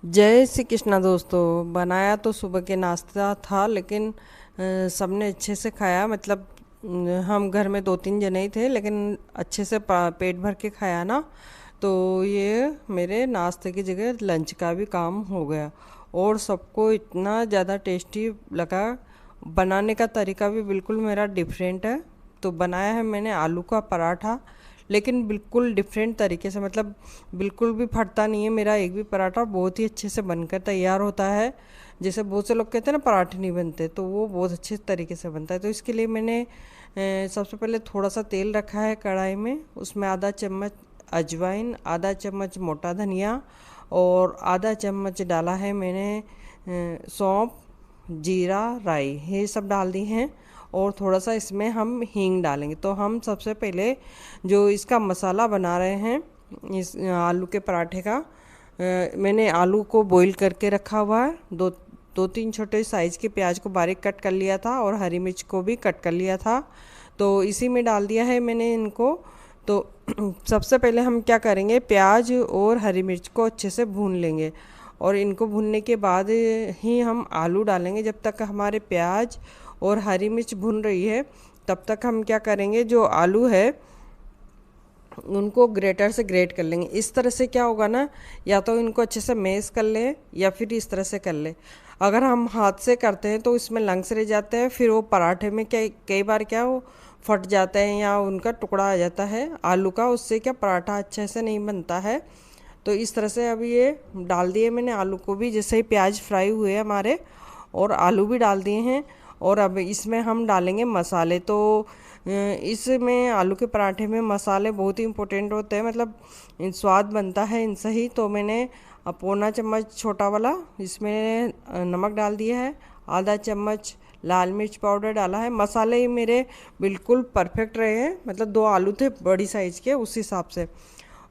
जय श्री कृष्णा दोस्तों। बनाया तो सुबह के नाश्ता था, लेकिन सबने अच्छे से खाया। मतलब हम घर में 2-3 जने ही थे, लेकिन अच्छे से पेट भर के खाया ना। तो ये मेरे नाश्ते की जगह लंच का भी काम हो गया, और सबको इतना ज़्यादा टेस्टी लगा। बनाने का तरीका भी बिल्कुल मेरा डिफरेंट है। तो बनाया है मैंने आलू का पराठा, लेकिन बिल्कुल डिफरेंट तरीके से। मतलब बिल्कुल भी फटता नहीं है मेरा एक भी पराठा, बहुत ही अच्छे से बनकर तैयार होता है। जैसे बहुत से लोग कहते हैं ना पराठे नहीं बनते, तो वो बहुत अच्छे तरीके से बनता है। तो इसके लिए मैंने सबसे पहले थोड़ा सा तेल रखा है कढ़ाई में, उसमें आधा चम्मच अजवाइन, आधा चम्मच मोटा धनिया, और आधा चम्मच डाला है मैंने सौंफ, जीरा, राई, ये सब डाल दी हैं। और थोड़ा सा इसमें हम हींग डालेंगे। तो हम सबसे पहले जो इसका मसाला बना रहे हैं इस आलू के पराठे का, मैंने आलू को बॉईल करके रखा हुआ है। दो तीन छोटे साइज़ के प्याज को बारीक कट कर लिया था, और हरी मिर्च को भी कट कर लिया था। तो इसी में डाल दिया है मैंने इनको। तो सबसे पहले हम क्या करेंगे, प्याज और हरी मिर्च को अच्छे से भून लेंगे, और इनको भूनने के बाद ही हम आलू डालेंगे। जब तक हमारे प्याज और हरी मिर्च भून रही है, तब तक हम क्या करेंगे, जो आलू है उनको ग्रेटर से ग्रेट कर लेंगे। इस तरह से क्या होगा ना, या तो इनको अच्छे से मैश कर लें या फिर इस तरह से कर लें। अगर हम हाथ से करते हैं तो इसमें लंग्स रह जाते हैं, फिर वो पराठे में क्या कई बार क्या वो फट जाते हैं या उनका टुकड़ा आ जाता है आलू का, उससे क्या पराठा अच्छे से नहीं बनता है। तो इस तरह से अभी ये डाल दिए मैंने आलू को भी, जैसे ही प्याज फ्राई हुए हमारे, और आलू भी डाल दिए हैं। और अब इसमें हम डालेंगे मसाले। तो इसमें आलू के पराठे में मसाले बहुत ही इम्पोर्टेंट होते हैं। मतलब स्वाद बनता है इनसे ही। तो मैंने पौना चम्मच छोटा वाला इसमें नमक डाल दिया है, आधा चम्मच लाल मिर्च पाउडर डाला है। मसाले मेरे बिल्कुल परफेक्ट रहे हैं, मतलब 2 आलू थे बड़ी साइज़ के, उस हिसाब से।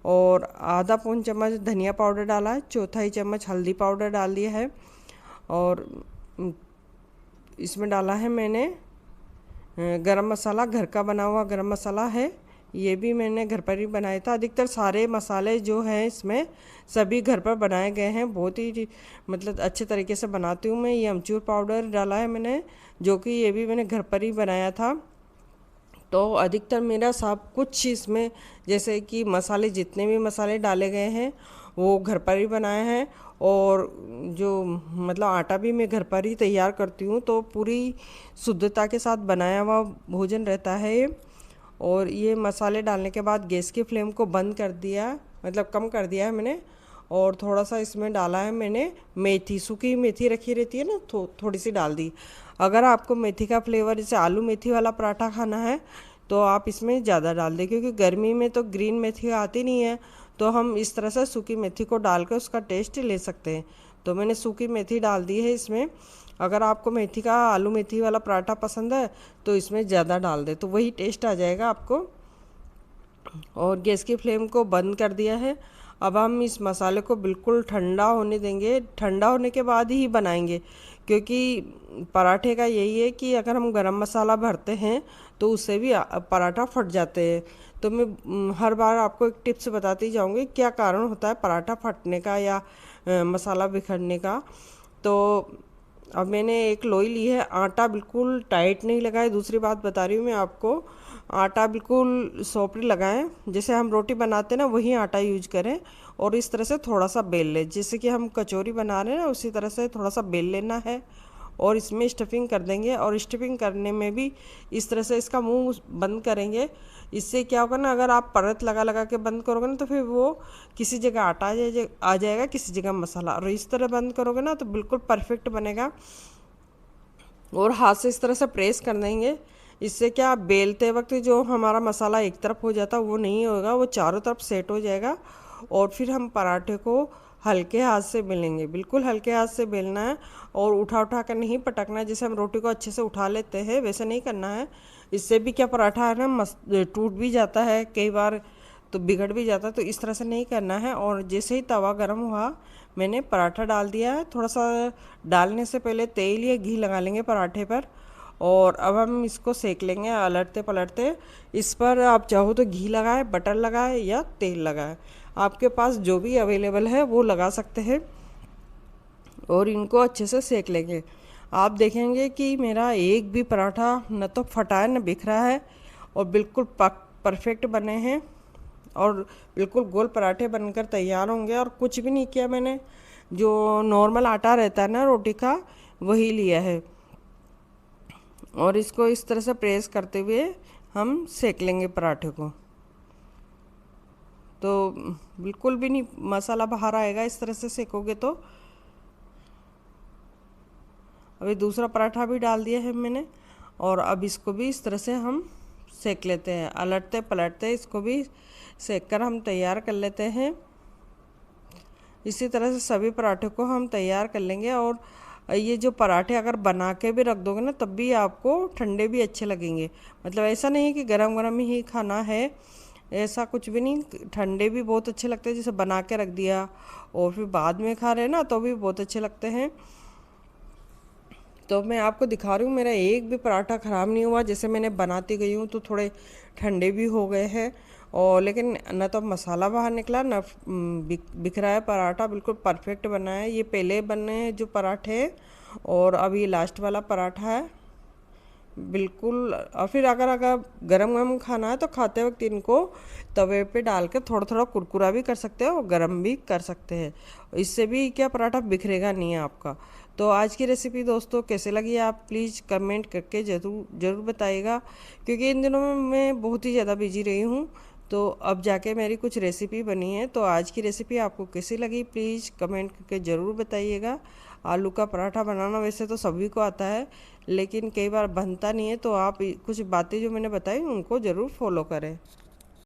और आधा पौन चम्मच धनिया पाउडर डाला है, चौथाई चम्मच हल्दी पाउडर डाल दिया है। और इसमें डाला है मैंने गरम मसाला, घर का बना हुआ गरम मसाला है। ये भी मैंने घर पर ही बनाया था। अधिकतर सारे मसाले जो हैं इसमें सभी घर पर बनाए गए हैं, बहुत ही मतलब अच्छे तरीके से बनाती हूँ मैं। ये अमचूर पाउडर डाला है मैंने, जो कि ये भी मैंने घर पर ही बनाया था। तो अधिकतर मेरा सब कुछ इसमें, जैसे कि मसाले, जितने भी मसाले डाले गए हैं वो घर पर ही बनाए हैं। और जो मतलब आटा भी मैं घर पर ही तैयार करती हूँ, तो पूरी शुद्धता के साथ बनाया हुआ भोजन रहता है ये। और ये मसाले डालने के बाद गैस की फ्लेम को बंद कर दिया, मतलब कम कर दिया है मैंने। और थोड़ा सा इसमें डाला है मैंने मेथी, सूखी मेथी रखी रहती है ना, थोड़ी सी डाल दी। अगर आपको मेथी का फ्लेवर, जैसे आलू मेथी वाला पराठा खाना है, तो आप इसमें ज़्यादा डाल दें, क्योंकि गर्मी में तो ग्रीन मेथी आती नहीं है। तो हम इस तरह से सूखी मेथी को डाल कर उसका टेस्ट ले सकते हैं। तो मैंने सूखी मेथी डाल दी है इसमें। अगर आपको मेथी का आलू मेथी वाला पराठा पसंद है तो इसमें ज़्यादा डाल दे, तो वही टेस्ट आ जाएगा आपको। और गैस की फ्लेम को बंद कर दिया है। अब हम इस मसाले को बिल्कुल ठंडा होने देंगे, ठंडा होने के बाद ही बनाएंगे। क्योंकि पराठे का यही है कि अगर हम गरम मसाला भरते हैं तो उससे भी पराठा फट जाते हैं। तो मैं हर बार आपको एक टिप्स बताती जाऊंगी क्या कारण होता है पराठा फटने का या मसाला बिखरने का। तो अब मैंने एक लोई ली है, आटा बिल्कुल टाइट नहीं लगाए। दूसरी बात बता रही हूँ मैं आपको, आटा बिल्कुल सॉफ्ट लगाएं, जैसे हम रोटी बनाते हैं ना वही आटा यूज करें। और इस तरह से थोड़ा सा बेल लें, जैसे कि हम कचौरी बना रहे हैं ना, उसी तरह से थोड़ा सा बेल लेना है। और इसमें स्टफिंग कर देंगे, और स्टफिंग करने में भी इस तरह से इसका मुंह बंद करेंगे। इससे क्या होगा ना, अगर आप परत लगा लगा के बंद करोगे ना, तो फिर वो किसी जगह आटा आ जाएगा, किसी जगह मसाला। और इस तरह बंद करोगे ना तो बिल्कुल परफेक्ट बनेगा। और हाथ से इस तरह से प्रेस कर देंगे। इससे क्या, बेलते वक्त जो हमारा मसाला एक तरफ हो जाता वो नहीं होगा, वो चारों तरफ सेट हो जाएगा। और फिर हम पराठे को हल्के हाथ से बेलेंगे, बिल्कुल हल्के हाथ से बेलना है। और उठा उठा कर नहीं पटकना है, जैसे हम रोटी को अच्छे से उठा लेते हैं वैसे नहीं करना है। इससे भी क्या, पराठा है ना टूट भी जाता है कई बार, तो बिगड़ भी जाता है। तो इस तरह से नहीं करना है। और जैसे ही तवा गर्म हुआ, मैंने पराठा डाल दिया है। थोड़ा सा डालने से पहले तेल या घी लगा लेंगे पराठे पर। और अब हम इसको सेक लेंगे अलटते पलटते। इस पर आप चाहो तो घी लगाए, बटर लगाए या तेल लगाए, आपके पास जो भी अवेलेबल है वो लगा सकते हैं। और इनको अच्छे से सेक लेंगे। आप देखेंगे कि मेरा एक भी पराठा न तो फटा है न बिखरा है, और बिल्कुल परफेक्ट बने हैं, और बिल्कुल गोल पराठे बनकर तैयार होंगे। और कुछ भी नहीं किया मैंने, जो नॉर्मल आटा रहता है ना रोटी का, वही लिया है। और इसको इस तरह से प्रेस करते हुए हम सेक लेंगे पराठे को। तो बिल्कुल भी नहीं मसाला बाहर आएगा इस तरह से सेकोगे तो। अभी दूसरा पराठा भी डाल दिया है मैंने, और अब इसको भी इस तरह से हम सेक लेते हैं, अलटते पलटते इसको भी सेक कर हम तैयार कर लेते हैं। इसी तरह से सभी पराठे को हम तैयार कर लेंगे। और ये जो पराठे अगर बना के भी रख दोगे ना, तब भी आपको ठंडे भी अच्छे लगेंगे। मतलब ऐसा नहीं है कि गरम गरम ही खाना है, ऐसा कुछ भी नहीं, ठंडे भी बहुत अच्छे लगते हैं। जैसे बना के रख दिया और फिर बाद में खा रहे हैं ना, तो भी बहुत अच्छे लगते हैं। तो मैं आपको दिखा रही हूँ, मेरा एक भी पराठा ख़राब नहीं हुआ। जैसे मैंने बनाती गई हूँ तो थोड़े ठंडे भी हो गए हैं, और लेकिन न तो मसाला बाहर निकला, न बिखरा है पराठा, बिल्कुल परफेक्ट बना है। ये पहले बने हैं जो पराठे, और अब ये लास्ट वाला पराठा है बिल्कुल। और फिर अगर अगर गरम गरम खाना है तो खाते वक्त इनको तवे पे डाल के थोड़ा थोड़ा कुरकुरा भी कर सकते हो और गरम भी कर सकते हैं। इससे भी क्या पराठा बिखरेगा नहीं है आपका। तो आज की रेसिपी दोस्तों कैसे लगी, आप प्लीज़ कमेंट करके ज़रूर बताइएगा, क्योंकि इन दिनों में मैं बहुत ही ज़्यादा बिजी रही हूँ। तो अब जाके मेरी कुछ रेसिपी बनी है। तो आज की रेसिपी आपको कैसी लगी प्लीज़ कमेंट करके ज़रूर बताइएगा। आलू का पराठा बनाना वैसे तो सभी को आता है, लेकिन कई बार बनता नहीं है। तो आप कुछ बातें जो मैंने बताई उनको ज़रूर फॉलो करें।